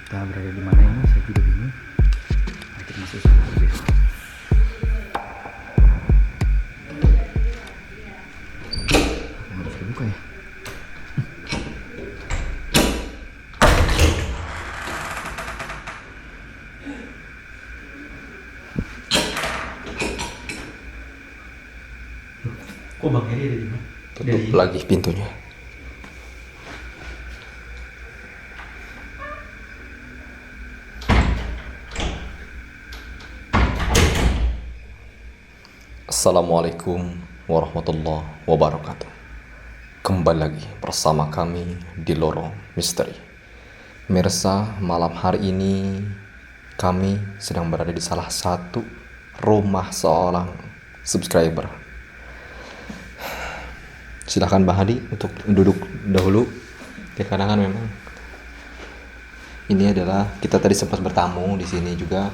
Kita berada di mana ini? Saya juga bingung. Nanti masuk sana lebih. Harus dibuka ya. Kok Bang Heri ada di mana? Tutup lagi pintunya. Assalamualaikum warahmatullahi wabarakatuh. Kembali lagi bersama kami di Lorong Misteri. Mirsa, malam hari ini kami sedang berada di salah satu rumah seorang subscriber. Silahkan Bang Hadi untuk duduk dahulu. Ya kadang kan memang ini adalah kita tadi sempat bertamu di sini juga.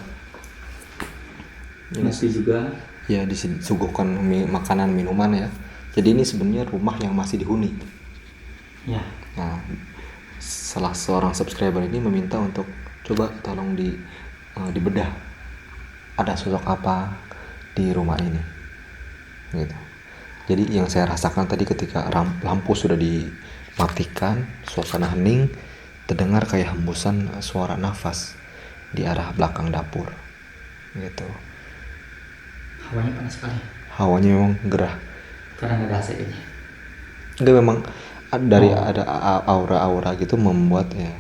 Masih juga. Ya disuguhkan makanan minuman ya. Jadi ini sebenarnya rumah yang masih dihuni. Ya. Nah, salah seorang subscriber ini meminta untuk coba tolong dibedah. Ada sosok apa di rumah ini? Gitu. Jadi yang saya rasakan tadi ketika lampu sudah dimatikan, suasana hening, terdengar kayak hembusan suara nafas di arah belakang dapur. Gitu. Hawanya panas sekali. Hawanya memang gerah. Karena nggak ada AC ini. Enggak, memang ada aura-aura gitu membuat ya,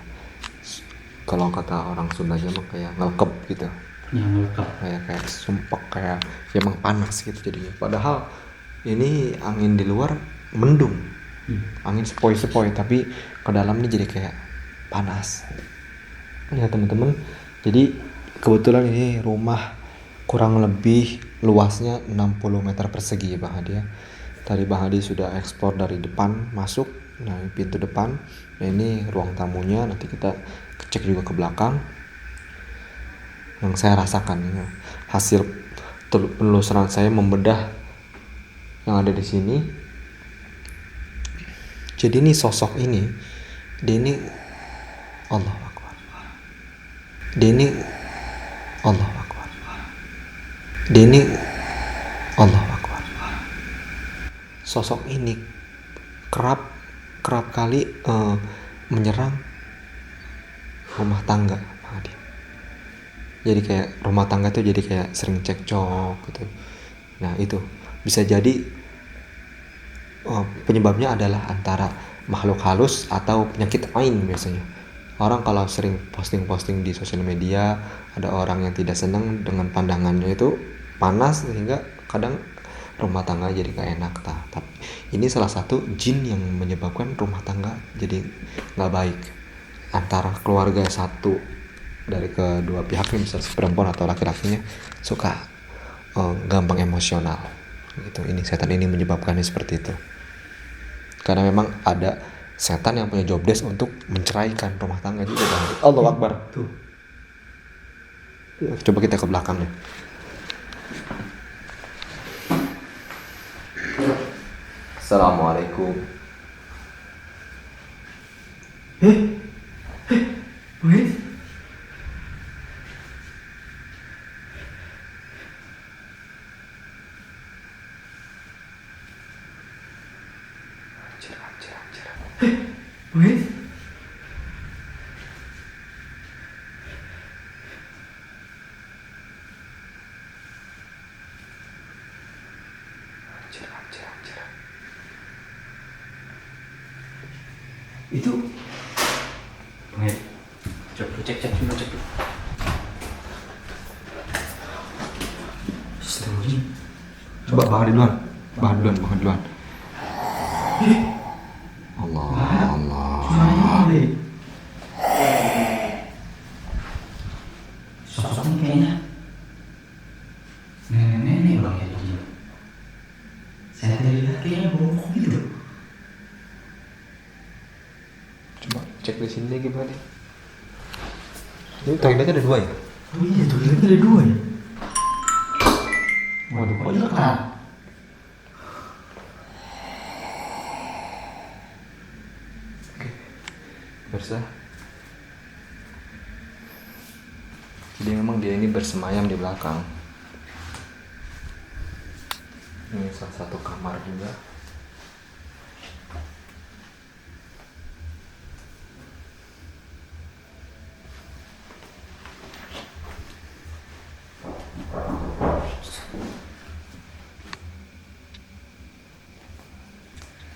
kalau kata orang Sundanya mah kayak ngelekep gitu. Yang lengkap. Kayak sumpek, kayak ya emang panas gitu jadinya. Padahal ini angin di luar mendung. Angin sepoi-sepoi tapi ke dalam ini jadi kayak panas. Ya teman-teman, jadi kebetulan ini rumah kurang lebih luasnya 60 meter persegi ya Bang Hadi ya. Tadi Bang Hadi sudah ekspor dari depan masuk, nah pintu depan. Nah ini ruang tamunya, nanti kita cek juga ke belakang. Yang saya rasakan ya, hasil penelusuran saya membedah yang ada di sini. Jadi ini sosok ini, dia ini Allah Akbar. Dia ini Allah Akbar. Dia ini Allah Akbar. Sosok ini kerap kali menyerang rumah tangga, Pak Adi. Jadi kayak rumah tangga tuh jadi kayak sering cekcok gitu. Nah itu bisa jadi penyebabnya adalah antara makhluk halus atau penyakit ain biasanya. Orang kalau sering posting-posting di sosial media, ada orang yang tidak senang dengan pandangannya itu panas sehingga kadang rumah tangga jadi gak enak. Tapi ini salah satu jin yang menyebabkan rumah tangga jadi gak baik antara keluarga satu dari kedua pihaknya, misalnya perempuan atau laki-lakinya suka gampang emosional gitu. Ini setan ini menyebabkannya seperti itu karena memang ada setan yang punya job desk untuk menceraikan rumah tangga juga. Allahu Akbar. Tuh. Coba kita ke belakangnya. Assalamualaikum. Wait. Wait. Itu Wait. Cek dulu. Astagfirullah. Coba Bang Hadi duluan. Allah. Sosok ini kayaknya nenek Bang Heri. Saya tadi lihat kayaknya bongkok gitu. Coba cek di sini lagi Bang Hadi. Ini toiletnya ada 2 ya? Oh iya, toiletnya ada 2 ya. Waduh, Oh iya kan. Mirsa, Jadi memang dia ini bersemayam di belakang. Ini salah satu kamar juga.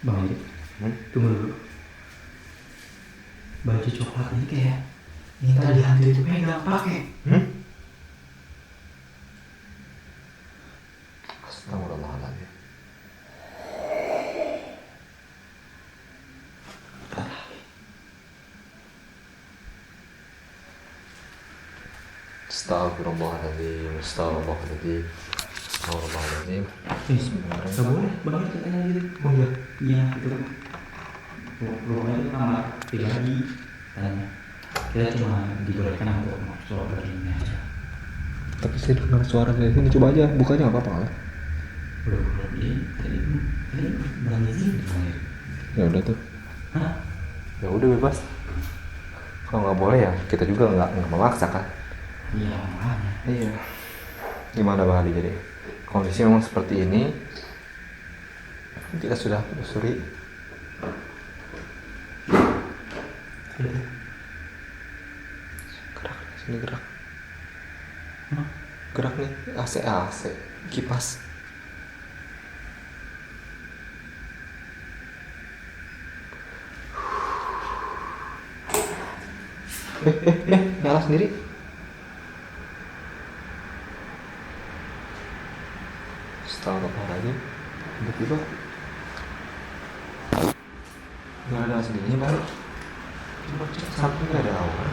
Bang Edi, tunggu dulu. Baju coklat ini kayak minta dihantu itu pegang pakai. Astagfirullahaladzim. Astagfirullahaladzim. Astagfirullahaladzim. Astagfirullahaladzim. Gak boleh, Bang Edi katanya gitu. Oh iya. Iya, itu rumahnya itu kamar pribadi katanya. Kita cuma dibolehkan untuk sholat begini aja. Tapi saya dengar suara dari sini. Coba aja bukanya apa-apa lah. Udah ini tadi Bang Edi Bang Edi. Ya udah tuh. Hah? Ya udah bebas. Kalau nggak boleh ya kita juga nggak memaksa kan. Iya, makanya. Iya. Gimana Bang Adi jadi? Kondisi memang seperti ini. Kita sudah telusuri. Gerak, sini gerak. Gerak nih, AC, kipas. Nyala sendiri. Astagfirullahaladzim. Tiba-tiba nggak ada aslinya baru. Coba cek samping nggak ada awan.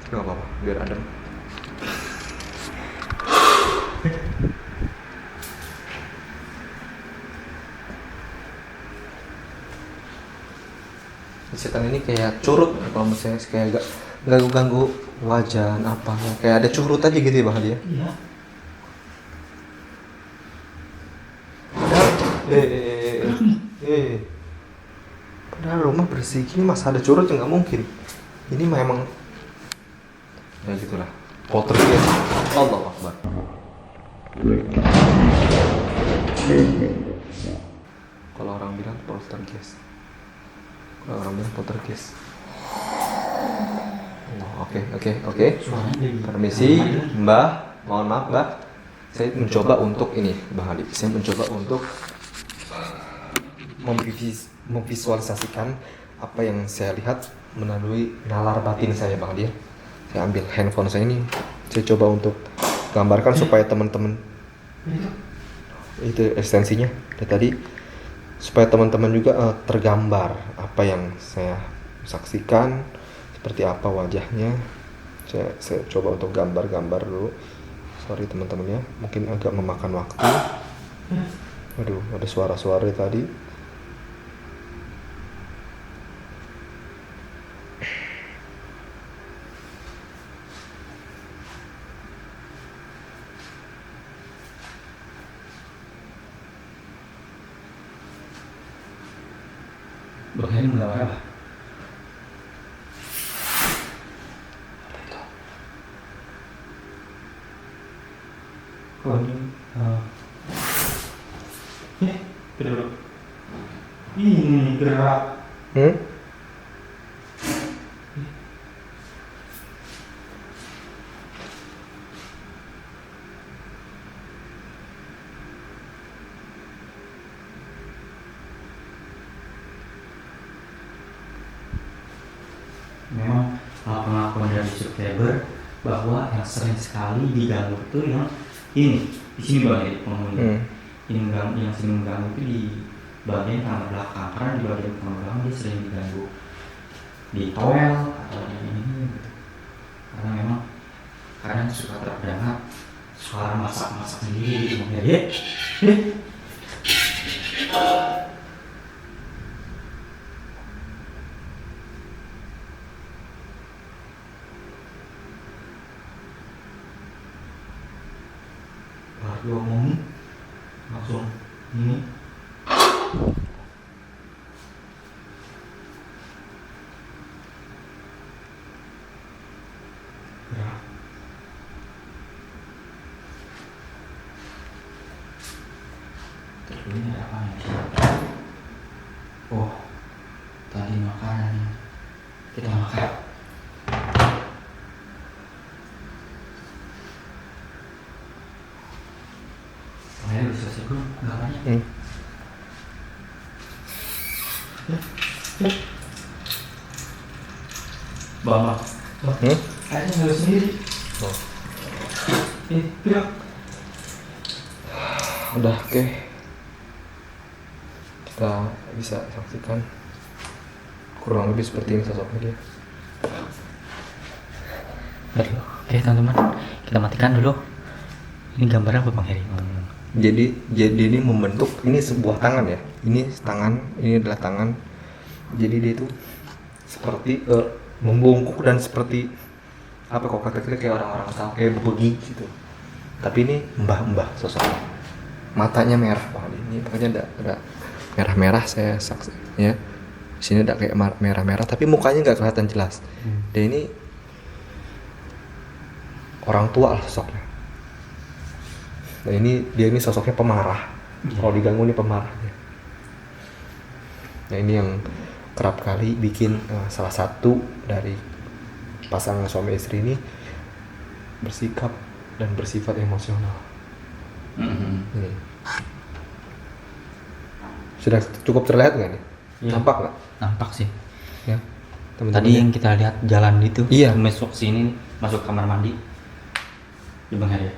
Nggak apa-apa, biar adem. Setan ini kayak curut kalau misalnya kayak gak ganggu wajan apa kayak ada curut aja gitu ya Bang dia. Iya. Padahal rumah bersih gini masa ada curut ya nggak mungkin. Ini memang ya gitulah. Poltergeist. Allahu Akbar. Kalau orang bilang poltergeist. Kalau orang bilang poltergeist. Oke. Permisi, Mbak. Mohon maaf, Mbak. Saya mencoba untuk ini, Bang Ali. Saya mencoba untuk memvisualisasikan apa yang saya lihat melalui nalar batin saya, Bang Ali. Saya ambil handphone saya ini. Saya coba untuk gambarkan supaya teman-teman itu ekstensinya dari tadi supaya teman-teman juga tergambar apa yang saya saksikan, seperti apa wajahnya. Saya coba untuk gambar dulu. Sorry teman-teman ya, mungkin agak memakan waktu. Aduh, ada suara-suara tadi. Bang Edi menggambar apa? Oh ini gerak. Ini gerak. Memang pengakuan dari subscriber bahwa yang sering sekali diganggu itu yang ini di sini Bang Edi penghuni. Ini yang sering mengganggu itu di bagian kamar belakang, karena di bagian kamar belakang dia sering diganggu di toel atau di ini gitu. Karena memang kadang suka terdengar suara masak sendiri gitu Bang Edi. Baru ngomongin langsung ini Oh, tadi makanan yang kita makan. Kayaknya udah selesai belum gambarnya? Bang, kayaknya nggak sendiri. Bilang. Udah, oke. Kita bisa saksikan kurang lebih seperti ini sosoknya dia. Oke teman-teman, kita matikan dulu. Ini gambarnya apa Bang Heri? Jadi ini membentuk, ini sebuah tangan ya. Ini tangan, ini adalah tangan. Jadi dia itu seperti membungkuk dan seperti apa kok kata-kata kayak orang-orang tahu kayak berbegi gitu. Tapi ini mbah-mbah sosoknya. Matanya merah banget ini, pokoknya ada merah-merah saya saksi ya. Di sini ada kayak merah-merah tapi mukanya nggak kelihatan jelas. Dan ini orang tua lah sosoknya. Nah dia ini sosoknya pemarah. Kalau diganggu ini pemarahnya. Nah ini yang kerap kali bikin salah satu dari pasangan suami istri ini bersikap dan bersifat emosional. Ini. Sudah cukup terlihat nggak nih? Ya. Nampak nggak? Nampak sih. Ya. Teman-teman Tadi yang kita lihat jalan itu, iya. masuk sini, masuk kamar mandi. Di Bang Heri.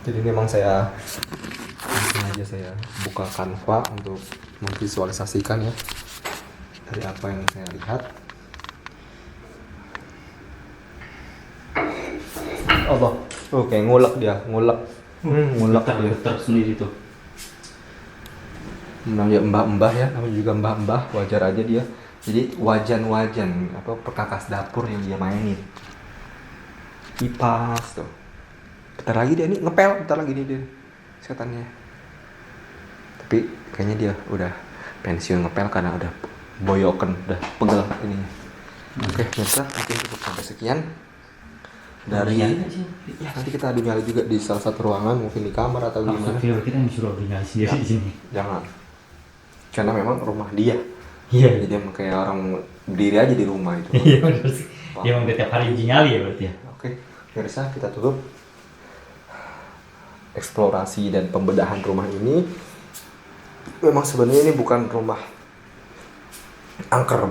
Jadi ini memang saya sengaja saya buka Canva untuk memvisualisasikan ya dari apa yang saya lihat. Allah, kayak ngulek dia, ngulek dia. Tersendiri tuh. Namanya mbah-mbah ya, namanya juga mbah-mbah, wajar aja dia. Jadi wajan-wajan apa perkakas dapur yang dia mainin. Kipas tuh. Bentar lagi dia nih ngepel, bentar lagi dia setannya. Tapi kayaknya dia udah pensiun ngepel karena udah boyoken, udah pegel ininya. Oke, pemirsa, mungkin cukup sampai sekian. Dari ya nanti kita adu nyali juga di salah satu ruangan, mungkin di kamar atau di mana. Kita disuruh adu nyali sendiri di sini. Jangan. Karena memang rumah dia. Iya. Jadi emang kayak orang berdiri aja di rumah itu. Iya benar sih. Dia emang tiap hari uji nyali ya berarti ya. Oke, pemirsa, kita tutup eksplorasi dan pembedahan rumah ini. Memang sebenarnya ini bukan rumah angker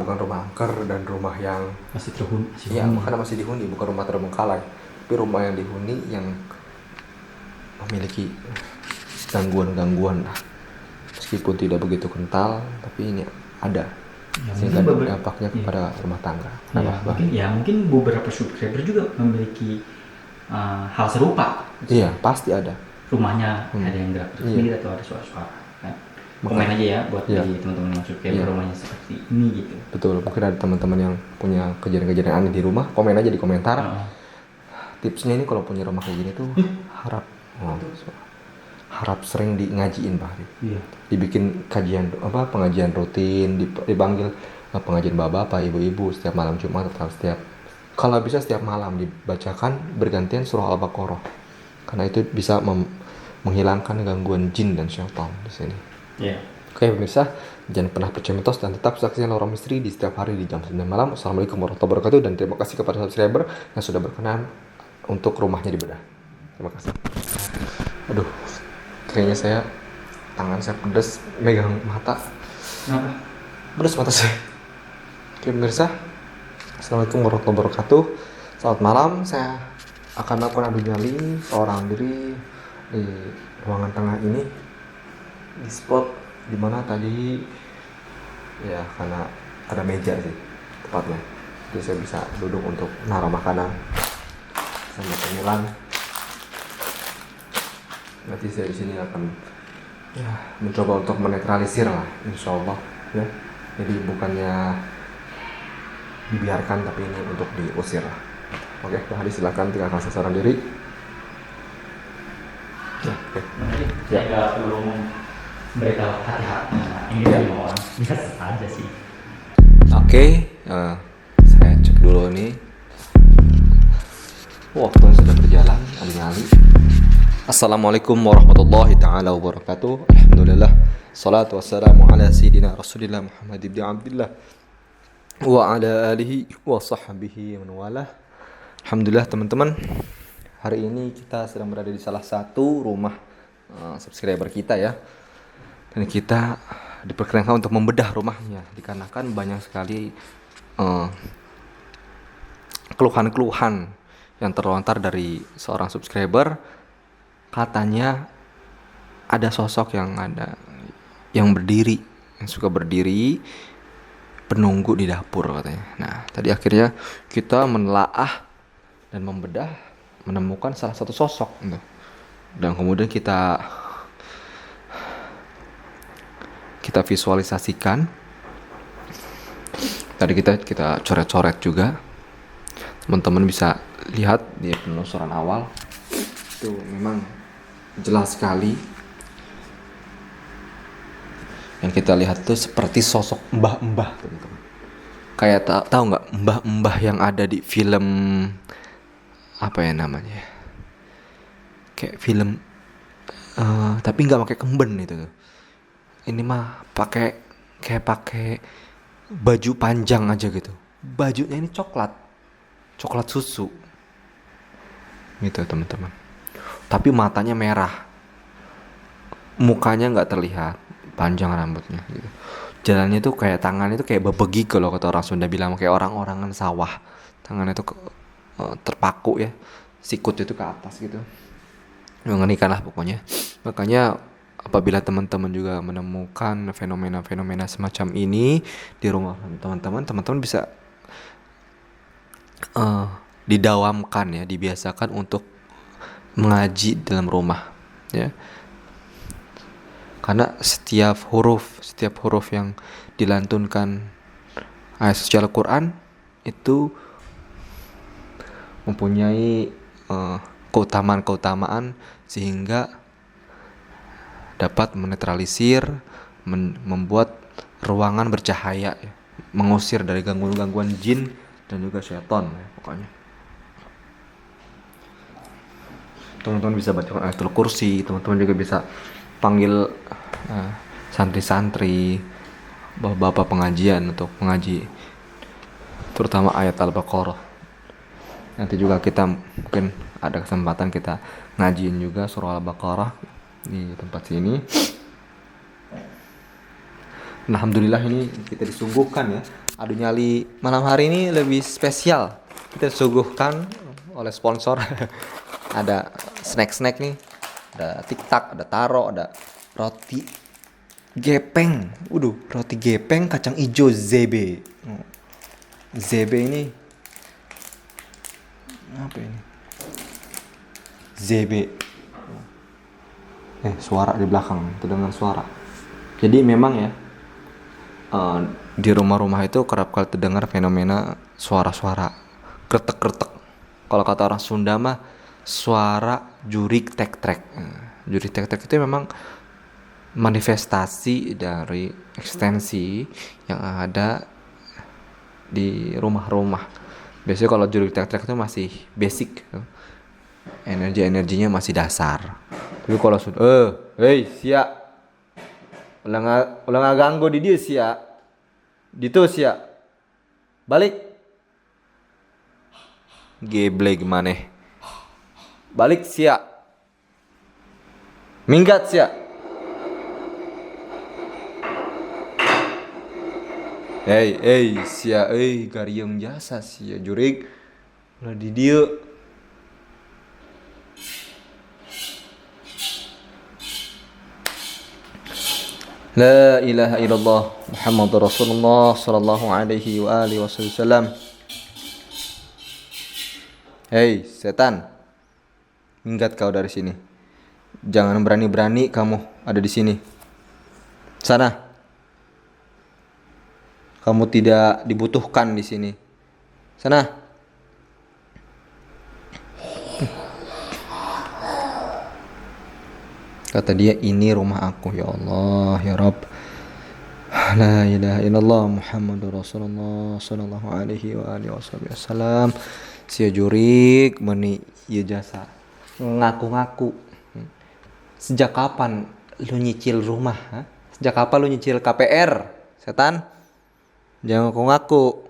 dan rumah yang Masih terhuni. iya, karena masih dihuni, bukan rumah terbengkalai, tapi rumah yang dihuni yang memiliki gangguan-gangguan lah. Meskipun tidak begitu kental, tapi ini ada Ya, sehingga dampaknya kepada rumah tangga. Mungkin beberapa subscriber juga memiliki hal serupa. Iya, pasti ada. Rumahnya ada yang gerak sendiri atau ada suara-suara. Kan? Komen aja ya buat dari teman-teman yang subscriber rumahnya seperti ini gitu. Betul, mungkin ada teman-teman yang punya kejadian-kejadian aneh di rumah, komen aja di komentar. Tipsnya ini kalau punya rumah kayak gini tuh harap sering ngajiin Pak. Iya. Dibikin pengajian rutin, dipanggil pengajian bapak-bapak, ibu-ibu setiap malam Jumat atau kalau bisa setiap malam dibacakan bergantian surah Al-Baqarah. Karena itu bisa menghilangkan gangguan jin dan syaitan di sini. Iya. Oke pemirsa, jangan pernah percaya mitos dan tetap saksikan Lorong Misteri di setiap hari di jam 9 malam. Assalamualaikum warahmatullahi wabarakatuh dan terima kasih kepada subscriber yang sudah berkenan untuk rumahnya dibedah. Terima kasih. Aduh, kayaknya tangan saya pedas megang mata. Kenapa? Pedas mata saya. Oke pemirsa, assalamualaikum warahmatullahi wabarakatuh. Selamat malam, saya akan melakukan adu nyali seorang diri di ruangan tengah ini, di spot dimana tadi ya karena ada meja sih tepatnya, jadi saya bisa duduk untuk naruh makanan sama cemilan. Nanti saya di sini akan mencoba untuk menetralisir lah, insyaallah ya. Jadi bukannya dibiarkan, tapi ini untuk diusir lah. Oke, Pak Hadi silakan tinggalkan seorang diri. Saya nggak perlu memberitahu hati-hati. Ini dari orang biasa aja sih. Oke, saya cek dulu nih. Waktu sudah berjalan, alih-alih Assalamualaikum warahmatullahi taala wabarakatuh. Alhamdulillah. Salatu wassalamu ala sayyidina Rasulillah Muhammad ibn Abdullah wa ala alihi wa sahbihi man walah. Alhamdulillah teman-teman. Hari ini kita sedang berada di salah satu rumah subscriber kita ya. Dan kita diperkenankan untuk membedah rumahnya dikarenakan banyak sekali keluhan-keluhan yang terlontar dari seorang subscriber. Katanya ada sosok yang berdiri, yang suka berdiri penunggu di dapur katanya. Nah, tadi akhirnya kita menelaah dan membedah, menemukan salah satu sosok gitu. Dan kemudian kita visualisasikan. Tadi kita coret-coret juga. Teman-teman bisa lihat di penelusuran awal. Itu memang jelas sekali yang kita lihat tuh seperti sosok mbah-mbah, teman-teman. Kayak tahu nggak mbah-mbah yang ada di film apa ya namanya? Kayak film tapi nggak pakai kemben itu tuh. Ini mah pakai baju panjang aja gitu. Bajunya ini coklat susu. Gitu teman-teman. Tapi matanya merah, mukanya nggak terlihat, panjang rambutnya gitu. Jalannya tuh kayak tangannya tuh kayak bebegi kalau kata orang Sunda bilang, kayak orang-orangan sawah. Tangannya tuh terpaku ya, sikut itu ke atas gitu. Mengerikan lah pokoknya. Makanya apabila teman-teman juga menemukan fenomena-fenomena semacam ini di rumah teman-teman bisa didawamkan ya, dibiasakan untuk mengaji dalam rumah ya, karena setiap huruf yang dilantunkan ayat suci Al-Quran itu mempunyai keutamaan sehingga dapat menetralisir, membuat ruangan bercahaya ya, mengusir dari gangguan-gangguan jin dan juga syaitan ya, pokoknya. Teman-teman bisa baca Ayatul Kursi, teman-teman juga bisa panggil santri-santri, bapak pengajian untuk mengaji terutama ayat Al-Baqarah. Nanti juga kita mungkin ada kesempatan kita ngajiin juga surah Al-Baqarah di tempat sini. Alhamdulillah ini kita disuguhkan ya. Adu nyali malam hari ini lebih spesial. Kita disuguhkan oleh sponsor. Ada snack nih, ada tiktak, ada taro, ada roti gepeng. Roti gepeng kacang hijau ZB. ZB ini apa ini? ZB. Suara di belakang, terdengar suara. Jadi memang ya di rumah-rumah itu kerap kali terdengar fenomena suara-suara kretek-kretek. Kalau kata orang Sunda mah suara jurik tek-trek. Jurik tek-trek itu memang manifestasi dari ekstensi yang ada di rumah-rumah. Biasanya kalau jurik tek-trek itu masih basic, energinya masih dasar. Tapi kalau sudah sia ulang ganggu di dia sia ditu sia balik geblek maneh balik sia minggat sia sia garieng jasa sia jurig ulah di dieu. La ilaha illallah Muhammadur Rasulullah sallallahu alaihi wa alihi wasallam. Hei setan, minggat kau dari sini. Jangan berani-berani kamu ada di sini. Sana. Kamu tidak dibutuhkan di sini. Sana. Kata dia, ini rumah aku ya Allah ya Rabb. La ilaha illallah Muhammadur Rasulullah sallallahu alaihi wa alihi wasallam. Sia jurik meni ieu jasa ngaku-ngaku Sejak kapan lu nyicil rumah? Ha? Sejak kapan lu nyicil KPR? Setan, jangan ngaku-ngaku.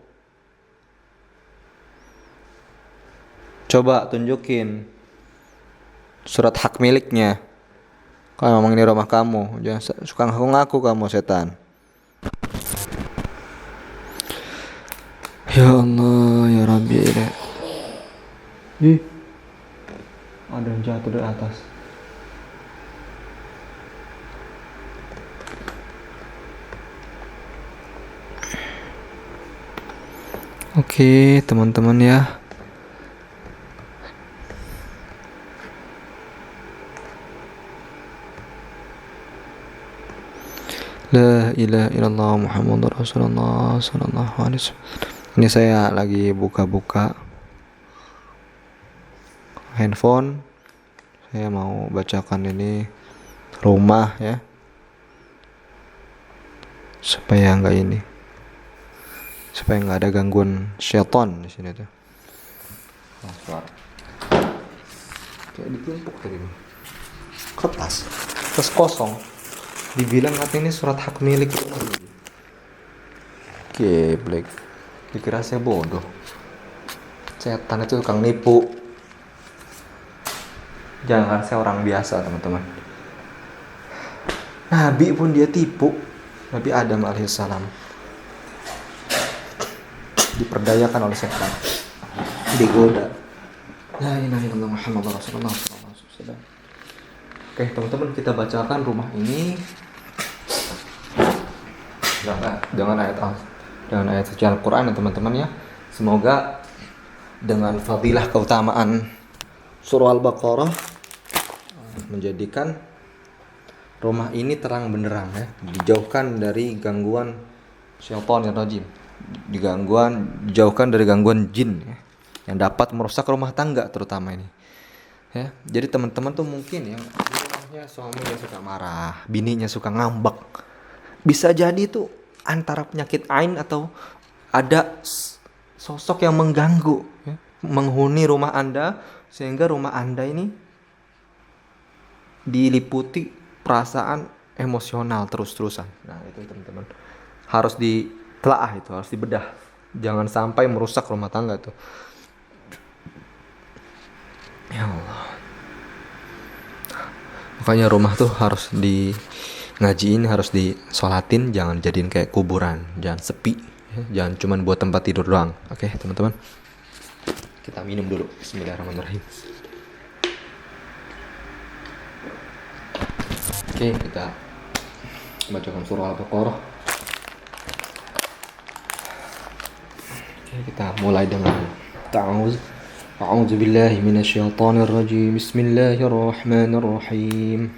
Coba tunjukin surat hak miliknya. Kalau memang ini rumah kamu, jangan suka ngaku-ngaku kamu, setan. Ya Allah, ya Rabbi. Ih, ada yang jatuh dari atas. Oke, teman-teman ya. La ilaha illallah Muhammadur Rasulullah sallallahu alaihi wasallam. Ini saya lagi buka-buka handphone. Saya mau bacakan ini rumah ya. Supaya nggak ada gangguan syaitan di sini tuh. Oh, suara. Kayak ditumpuk tadi. Kertas kosong. Dibilang katanya ini surat hak milik. Geblek. Dikira saya bodoh. Setan itu tukang nipu. Jangan, saya orang biasa, teman-teman. Nabi pun dia tipu. Nabi Adam alaihissalam diperdayakan oleh setan, digoda. La ilaha illallah Muhammadur Rasulullah sallallahu alaihi wasallam. Oke, teman-teman, kita bacakan rumah ini dengan ayat suci Al-Qur'an ya, teman-teman ya. Semoga dengan fadilah keutamaan surah Al-Baqarah menjadikan rumah ini terang benderang ya, dijauhkan dari gangguan syaitanir rajim, dijauhkan dari gangguan jin ya, yang dapat merusak rumah tangga terutama ini. Ya, jadi teman-teman tuh mungkin ya rumahnya suaminya suka marah, bininya suka ngambek. Bisa jadi tuh antara penyakit ain atau ada sosok yang mengganggu ya, menghuni rumah Anda sehingga rumah Anda ini diliputi perasaan emosional terus-terusan. Nah, itu teman-teman harus ditelaah, itu harus dibedah. Jangan sampai merusak rumah tangga tuh. Ya Allah. Makanya rumah tuh harus ngajiin, harus disolatin, jangan jadiin kayak kuburan, jangan sepi, ya. Jangan cuman buat tempat tidur doang. Oke, teman-teman. Kita minum dulu. Bismillahirrahmanirrahim. Oke, kita bacakan surah Al-Baqarah. Oke, kita mulai dengan A'udzu billahi minasyaitonir rajim. Bismillahirrahmanirrahim.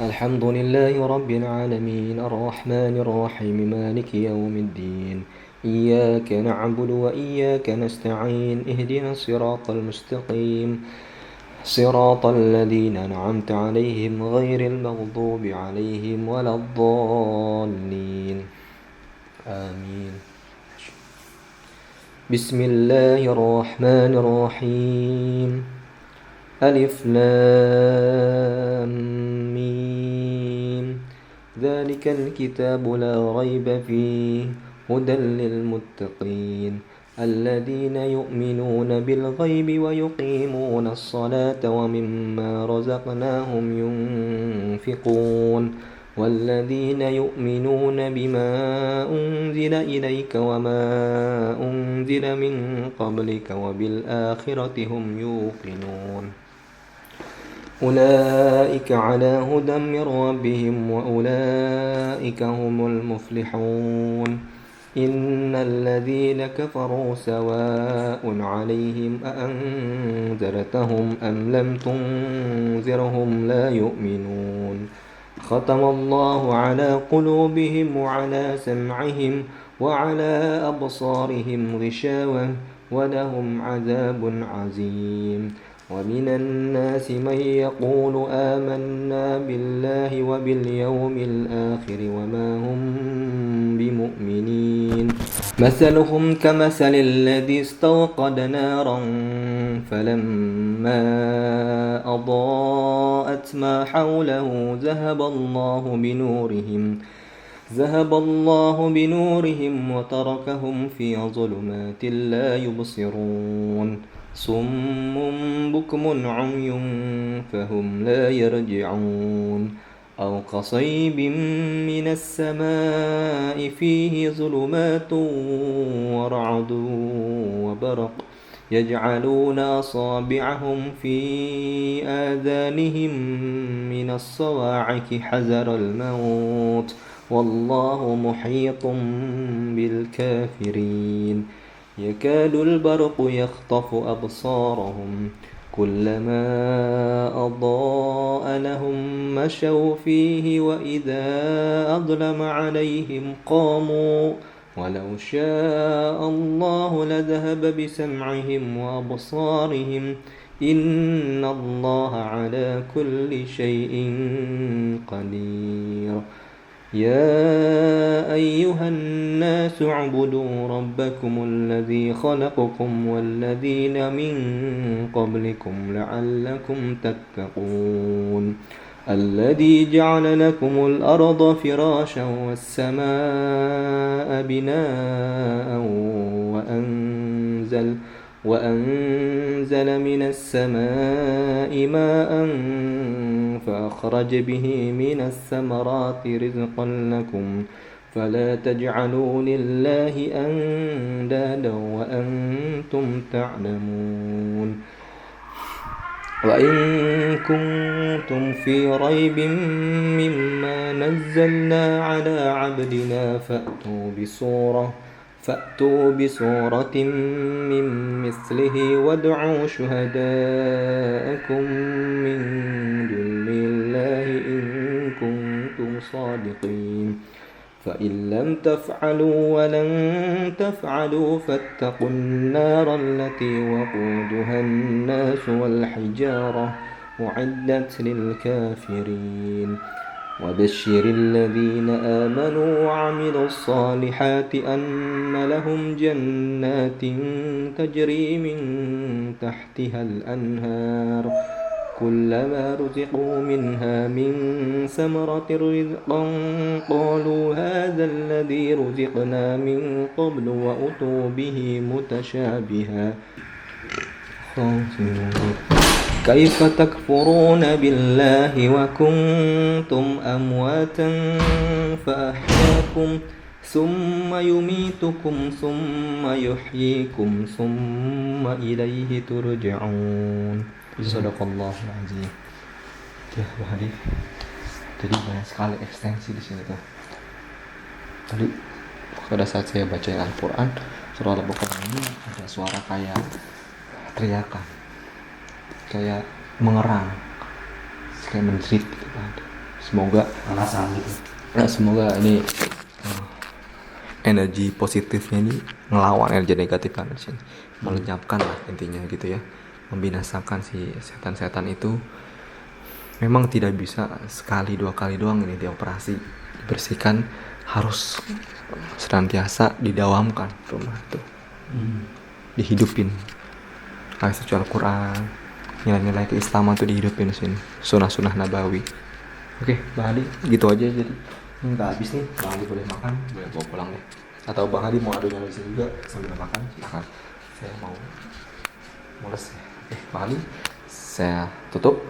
Alhamdulillahi rabbil alamin, arrahmanir rahim, maliki yaumiddin. Iyyaka na'budu wa iyyaka nasta'in. Ihdinas siratal mustaqim. صراط الذين أنعمت عليهم غير المغضوب عليهم ولا الضالين آمين بسم الله الرحمن الرحيم ألف لام ميم ذلك الكتاب لا ريب فيه هدى للمتقين الذين يؤمنون بالغيب ويقيمون الصلاة ومما رزقناهم ينفقون والذين يؤمنون بما أنزل إليك وما أنزل من قبلك وبالآخرة هم يوقنون أولئك على هدى من ربهم وأولئك هم المفلحون إن الذين كفروا سواء عليهم أأنذرتهم أم لم تنذرهم لا يؤمنون ختم الله على قلوبهم وعلى سمعهم وعلى أبصارهم غشاوة ولهم عذاب عظيم ومن الناس من يقول آمنا بالله وباليوم الآخر وما هم بمؤمنين مثلهم كمثل الذي استوقد نارا فلما أضاءت ما حوله ذهب الله بنورهم وتركهم في ظلمات لا يبصرون صم بكم عمي فهم لا يرجعون أو كصيب من السماء فيه ظلمات ورعد وبرق يجعلون أصابعهم في آذانهم من الصواعق حذر الموت والله محيط بالكافرين يكاد البرق يخطف أبصارهم كلما أضاء لهم مشوا فيه وإذا أظلم عليهم قاموا ولو شاء الله لذهب بسمعهم وأبصارهم إن الله على كل شيء قدير يا أيها الناس اعبدوا ربكم الذي خلقكم والذين من قبلكم لعلكم تتقون الذي جعل لكم الأرض فراشا والسماء بناء وأنزل من السماء ماء فأخرج به من الثمرات رزقا لكم فلا تجعلوا لله أندادا وأنتم تعلمون وإن كنتم في ريب مما نزلنا على عبدنا فأتوا بسورة من مثله وادعوا شهداءكم من دون الله إن كنتم صادقين فإن لم تفعلوا ولن تفعلوا فاتقوا النار التي وقودها الناس والحجارة أعدت للكافرين وبشر الذين آمنوا وعملوا الصالحات أن لهم جنات تجري من تحتها الأنهار كلما رزقوا منها من ثمرة رزقا قالوا هذا الذي رزقنا من قبل وأتوا به متشابها كيف تكفرون بالله وكنتم أمواتا فأحياكم ثم يميتكم ثم يحييكم ثم إليه ترجعون Sadaqallahul azim. Ya, Bu Hadi. Jadi banyak sekali ekstensi di sini tuh. Tadi pada saat saya baca Al-Quran surah Al-Baqarah ini ada suara kayak teriakan, kayak mengerang, kayak menjerit gitu kan. Semoga alasan gitu. Ya, semoga ini energi positifnya ini ngelawan energi negatif kan di sini, melenyapkan lah intinya gitu ya, membinasakan si setan-setan itu. Memang tidak bisa sekali dua kali doang ini dioperasi, dibersihkan, harus senantiasa didawamkan rumah itu, dihidupin. Ayat suci Al-Quran, nilai-nilai keislaman tuh dihidupin di sini, sunnah-sunnah nabawi. Oke, Bang Hadi, gitu aja jadi. Ini udah habis nih, Bang Hadi boleh makan, boleh bawa pulang deh. Atau Bang Hadi mau adu nyala di sini juga sambil makan, silakan. Saya mau mules ya. Oke, Bang Hadi, saya tutup.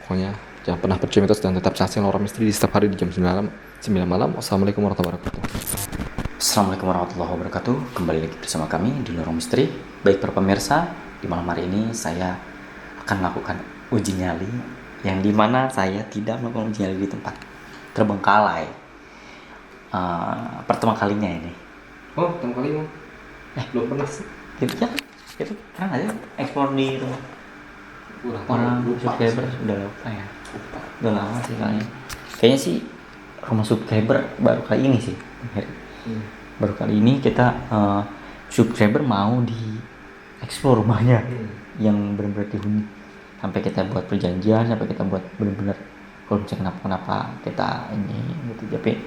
Pokoknya jangan pernah percaya mitos dan tetap saksikan Lorong Misteri di setiap hari di jam 9 malam. Wassalamualaikum warahmatullahi wabarakatuh. Assalamualaikum warahmatullahi wabarakatuh. Kembali lagi bersama kami di Lorong Misteri. Baik para pemirsa, di malam hari ini saya akan melakukan uji nyali, yang dimana saya tidak melakukan uji nyali di tempat terbengkalai. Pertama kalinya ini. Oh, pertama kali Bang? Belum pernah sih. Gitu ya? Itu pernah aja explore di rumah orang subscriber udah lupa ya. Udah lama sih kayaknya sih rumah subscriber baru kali ini sih. Baru kali ini kita subscriber mau di explore rumahnya yang benar-benar dihuni, sampai kita buat perjanjian, sampai kita buat benar-benar kalau misalnya kenapa kita ini gitu, tapi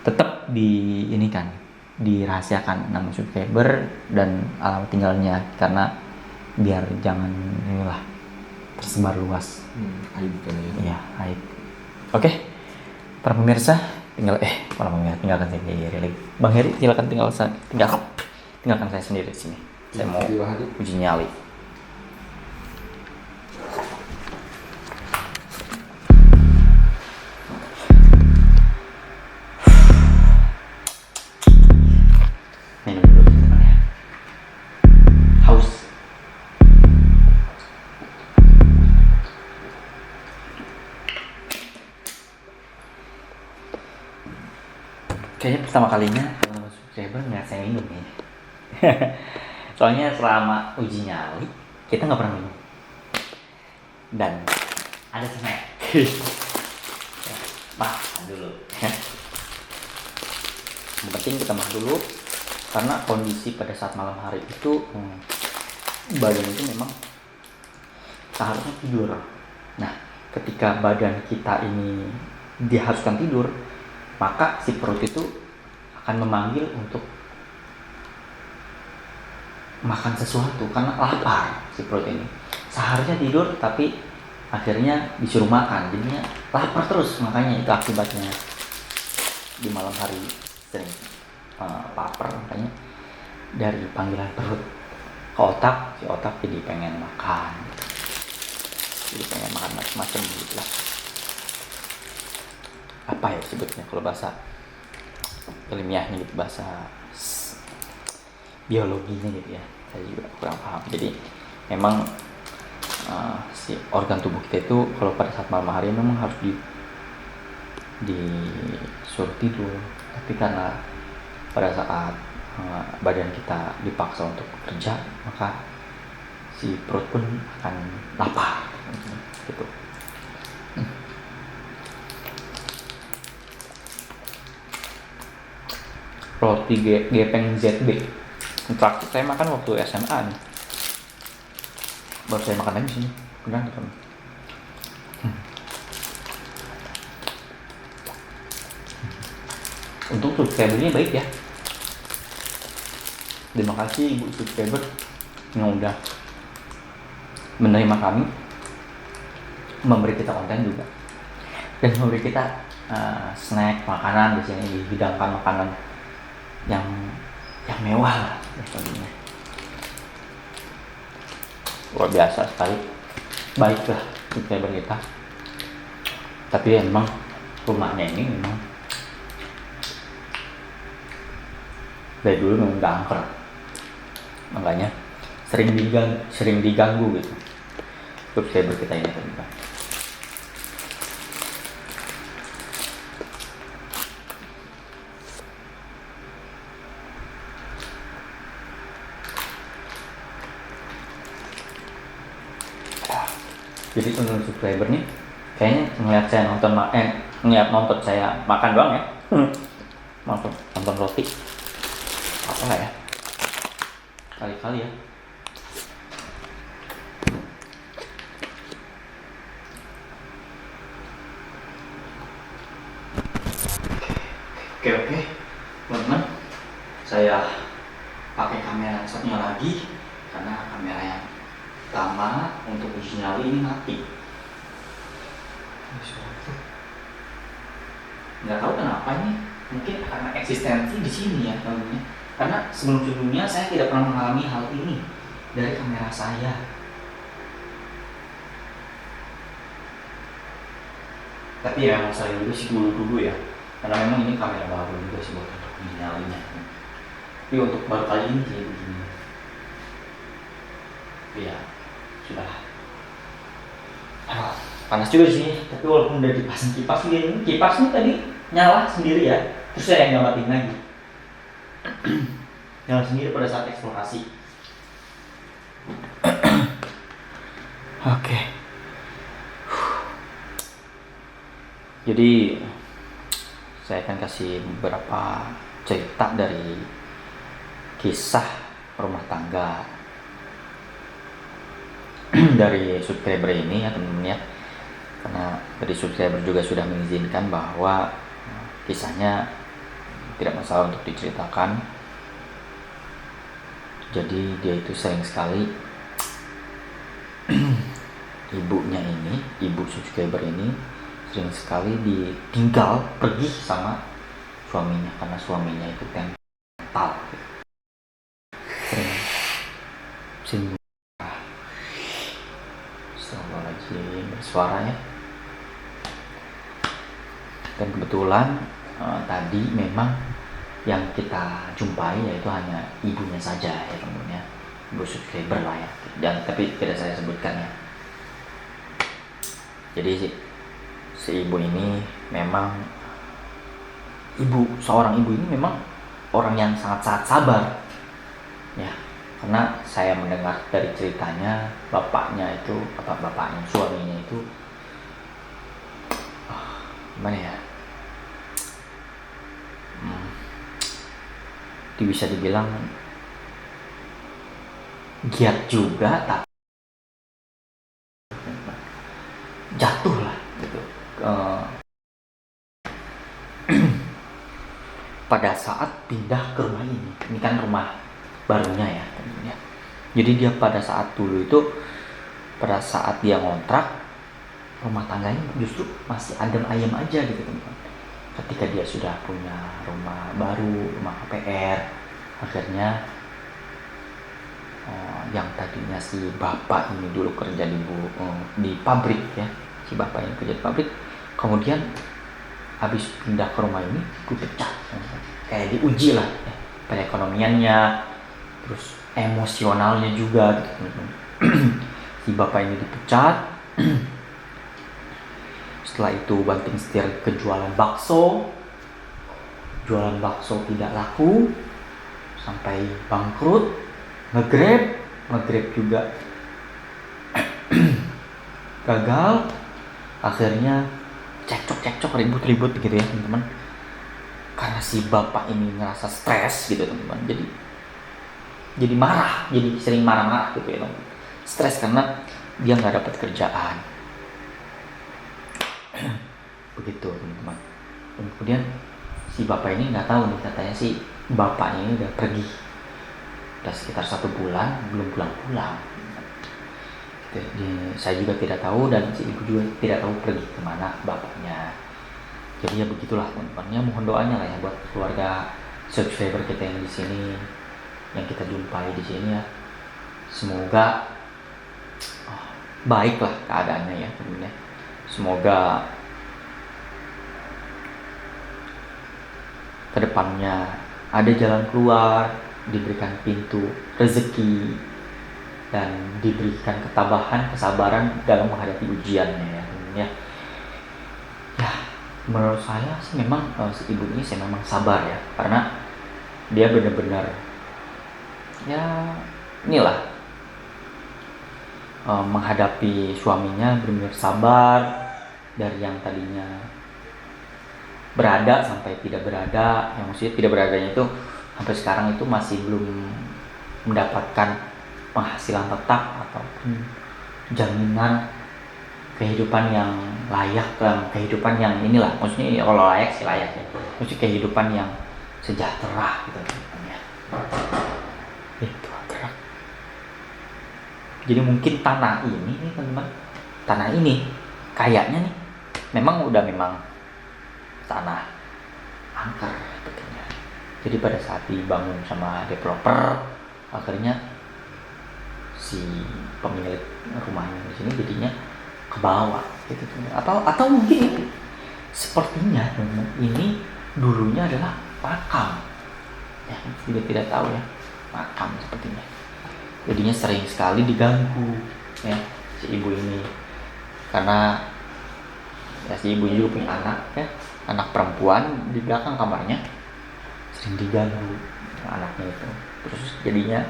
tetap di ini kan dirahasiakan nama subscriber dan alamat tinggalnya, karena biar jangan inilah tersebar luas. Aib kan ya. Iya, aib. Oke, para pemirsa, tinggalkan saya sendiri. Bang Heri, tinggalkan saya sendiri di sini. Saya mau uji nyali. Minum dulu teman ya. Haus. Kayaknya pertama kalinya teman-teman subscriber nggak saya minum ya. Soalnya selama uji nyali kita nggak pernah minum. Dan ada snack. Makan dulu. Yang penting kita makan dulu, karena kondisi pada saat malam hari itu badan itu memang seharusnya tidur. Nah, ketika badan kita ini diharuskan tidur, maka si perut itu akan memanggil untuk makan sesuatu karena lapar. Si perut ini seharusnya tidur tapi akhirnya disuruh makan, jadinya lapar terus. Makanya itu akibatnya di malam hari sering lapar, makanya dari panggilan perut ke otak, si otak jadi pengen makan, jadi pengen makan macam-macam gitu lah. Apa ya sebutnya kalau bahasa ilmiahnya gitu, bahasa biologinya gitu ya, saya juga kurang paham. Jadi memang si organ tubuh kita itu kalau pada saat malam hari memang harus disuruh tidur, tapi karena pada saat badan kita dipaksa untuk bekerja, maka si perut pun akan lapar gitu. Roti gepeng ZB terakhir saya makan waktu SMA nih, baru saya makan lagi sini, benar kan? Untuk subscribernya baik ya. Terima kasih ibu subscriber yang udah menerima kami, memberi kita konten juga, dan memberi kita snack, makanan. Di sini dihidangkan makanan yang mewah lah ya, luar biasa sekali, baiklah subscriber kita. Tapi emang rumahnya ini memang dari dulu memang gak angker, makanya sering diganggu gitu subscriber kita ini teman-teman. Jadi teman subscriber nih kayaknya ngeliat saya nonton saya makan doang ya. nonton roti apa lah ya, kali-kali ya. Oke teman-teman, saya pakai kamera yang satunya lagi karena kamera yang pertama untuk uji nyali ini mati. Nggak tahu kenapa ini, mungkin karena eksistensi di sini ya teman-teman. Karena sebelum-sebelumnya saya tidak pernah mengalami hal ini dari kamera saya. Tapi ya memang sering juga sih dulu ya, karena memang ini kamera baru juga sih buat untuk uji nyalinya. Tapi untuk baru kali ini sih begini. Ya sudah. Panas juga sih, tapi walaupun udah dipasang kipas ini, kipas ini tadi nyala sendiri ya, terus saya yang nyalain lagi. Nyala sendiri pada saat eksplorasi. Oke. Jadi saya akan kasih beberapa cerita dari kisah rumah tangga dari subscriber ini ya teman-teman ya, karena dari subscriber juga sudah mengizinkan bahwa kisahnya tidak masalah untuk diceritakan. Jadi dia itu sering sekali ibu subscriber ini sering sekali ditinggal pergi sama suaminya karena suaminya itu tempat sering lagi bersuara ya. Dan kebetulan tadi memang yang kita jumpai yaitu hanya ibunya saja ya teman-teman ya, ibu subscriber lah ya, dan tapi tidak saya sebutkan ya. Jadi si ibu ini memang seorang ibu ini memang orang yang sangat sabar ya, karena saya mendengar dari ceritanya suaminya itu gimana ya, bisa dibilang giat juga, tapi jatuh lah gitu pada saat pindah ke rumah ini kan rumah barunya ya. Jadi dia pada saat dia ngontrak, rumah tangganya justru masih adem ayem aja gitu teman-teman. Ketika dia sudah punya rumah baru, rumah KPR, akhirnya yang tadinya si bapak ini dulu kerja di pabrik ya, si bapak ini kerja di pabrik, kemudian habis pindah ke rumah ini dipecat, kayak diuji lah ya, perekonomiannya, terus emosionalnya juga gitu teman-teman. Si bapak ini dipecat. Setelah itu banting setir ke jualan bakso tidak laku sampai bangkrut, ngegrab juga gagal, akhirnya cekcok ribut gitu ya teman-teman, karena si bapak ini ngerasa stres gitu teman-teman, jadi marah, jadi sering marah gitu ya teman-teman, stres karena dia nggak dapat kerjaan begitu teman-teman. Dan kemudian si bapak ini nggak tahu nih, katanya si bapaknya ini udah pergi, udah sekitar 1 bulan belum pulang. Saya juga tidak tahu dan si ibu juga tidak tahu pergi kemana bapaknya. Jadi ya begitulah teman-teman. Ya mohon doanya lah ya buat keluarga subscriber kita yang di sini, yang kita jumpai di sini ya. Semoga baiklah keadaannya ya teman-teman. Semoga kedepannya ada jalan keluar, diberikan pintu rezeki, dan diberikan ketabahan, kesabaran dalam menghadapi ujiannya ya teman-teman ya. Ya menurut saya sih memang si ibu ini saya memang sabar ya, karena dia benar-benar ya inilah menghadapi suaminya benar-benar sabar, dari yang tadinya berada sampai tidak berada, yang maksudnya tidak beradanya itu sampai sekarang itu masih belum mendapatkan penghasilan tetap ataupun jaminan kehidupan yang layak, kehidupan yang inilah, maksudnya kalau layak sih layak ya, maksudnya kehidupan yang sejahtera gitu ya. Itu gerak. Jadi mungkin tanah ini nih teman-teman, tanah ini kayaknya nih memang tanah angker betulnya. Jadi pada saat dibangun sama developer, akhirnya si pemilik rumahnya di sini jadinya ke bawah gitu, atau mungkin ini sepertinya teman-teman ini dulunya adalah makam ya, juga tidak tahu ya, makam sepertinya. Jadinya sering sekali diganggu ya si ibu ini, karena ya si ibu juga punya anak ya, anak perempuan di belakang kamarnya, sering diganggu anaknya itu, terus jadinya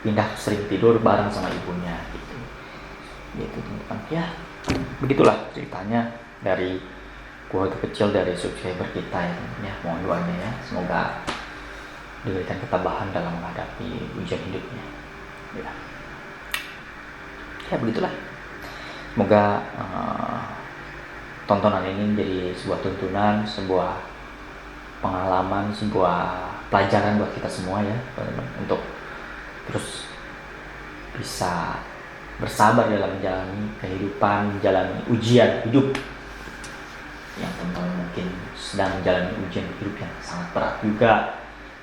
pindah sering tidur bareng sama ibunya gitu teman-teman ya. Begitulah ceritanya dari keluarga kecil dari subscriber kita ya teman-teman ya. Mohon doanya ya, semoga diberikan ketabahan dalam menghadapi ujian hidupnya ya begitulah. Semoga tontonan ini menjadi sebuah tuntunan, sebuah pengalaman, sebuah pelajaran buat kita semua ya teman-teman, untuk terus bisa bersabar dalam menjalani kehidupan, menjalani ujian hidup yang teman-teman mungkin sedang menjalani ujian hidup yang sangat berat juga.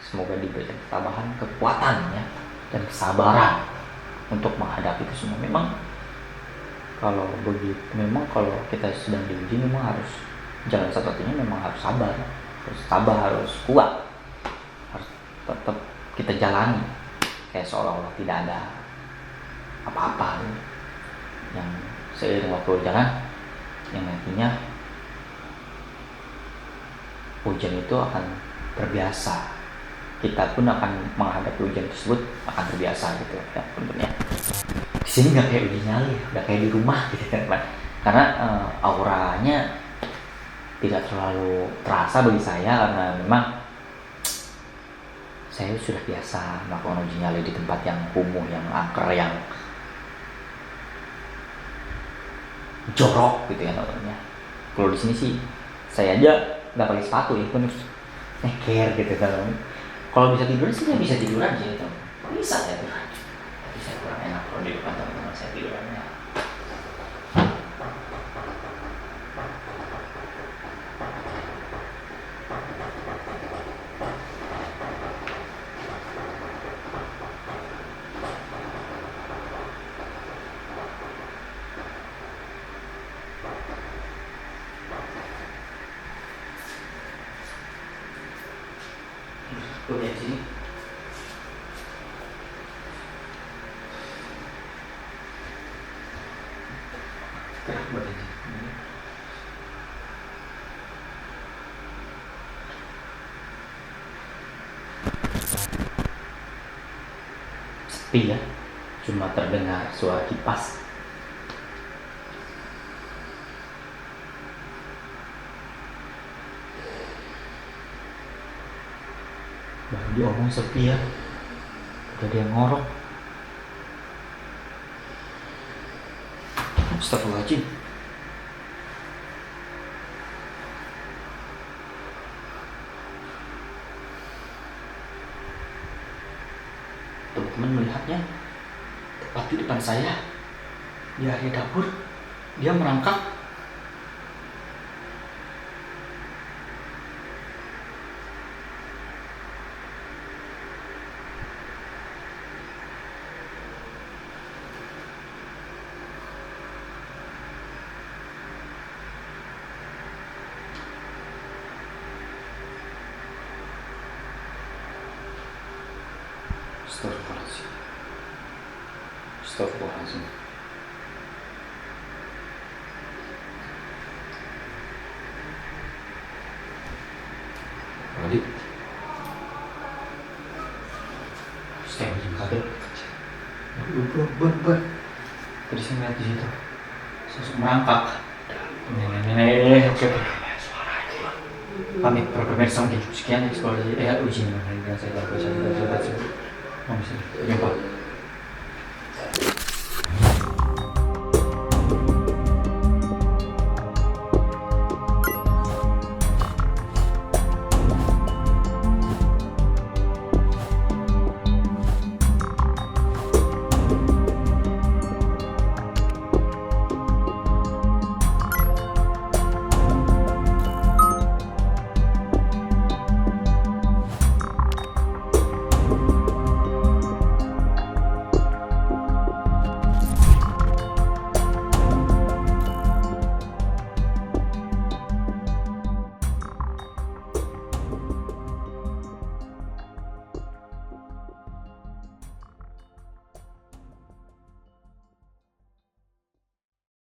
Semoga diberikan ketabahan, kekuatan ya, dan kesabaran untuk menghadapi itu semua. Memang kalau kita sedang diuji, memang harus jalan satu-satunya memang harus sabar, harus kuat, harus tetap kita jalani kayak seolah-olah tidak ada apa-apa yang seiring waktu berjalan, yang nantinya ujian itu akan terbiasa. Kita pun akan menghadapi ujian tersebut, akan terbiasa gitu ya tentunya. Di sini nggak kayak uji nyali, nggak kayak di rumah gitu kan, karena auranya tidak terlalu terasa bagi saya, karena memang saya sudah biasa melakukan uji nyali di tempat yang kumuh, yang angker, yang jorok gitu ya namanya. Kalau di sini sih saya aja nggak pakai sepatu ya, pun harus neker gitu kan. Kalau bisa tiduran sih saya bisa tiduran aja gitu, bisa saya tiduran, tapi saya kurang enak kalau di depan teman-teman saya tidurannya. Oke, di sini. Gerak buat aja. Sepi ya, cuma terdengar suara kipas. Baru diomong sepi ya, udah dia ngorok. Astagfirullahaladzim. Teman-teman melihatnya tepat di depan saya, di area dapur, dia merangkak. Astagfirullahaladzim. Adi, Astagfirullahaladzim, kaget. Ber. Tadi saya ngeliat di situ, sosok merangkak. Oke. Pamit para pemirsa, mungkin sekian eksplorasi uji yang saya lakukan. Jumpa.